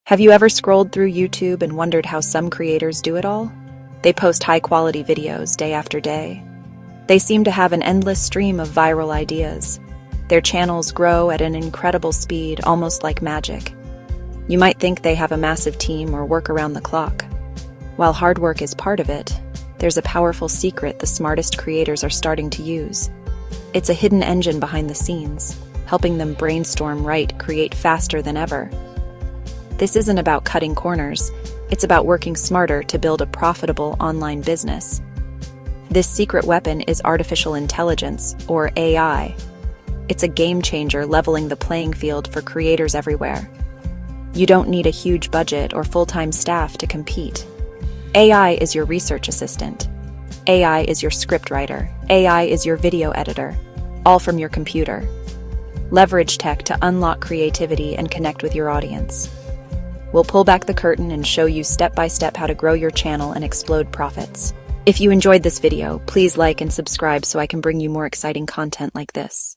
Have you ever scrolled through YouTube and wondered how some creators do it all? They post high-quality videos day after day. They seem to have an endless stream of viral ideas. Their channels grow at an incredible speed, almost like magic. You might think they have a massive team or work around the clock. While hard work is part of it, there's a powerful secret the smartest creators are starting to use. It's a hidden engine behind the scenes, helping them brainstorm, write, create faster than ever. This isn't about cutting corners, it's about working smarter to build a profitable online business. This secret weapon is artificial intelligence, or AI. It's a game changer, leveling the playing field for creators everywhere. You don't need a huge budget or full-time staff to compete. AI is your research assistant. AI is your scriptwriter. AI is your video editor, all from your computer. Leverage tech to unlock creativity and connect with your audience. We'll pull back the curtain and show you step-by-step how to grow your channel and explode profits. If you enjoyed this video, please like and subscribe so I can bring you more exciting content like this.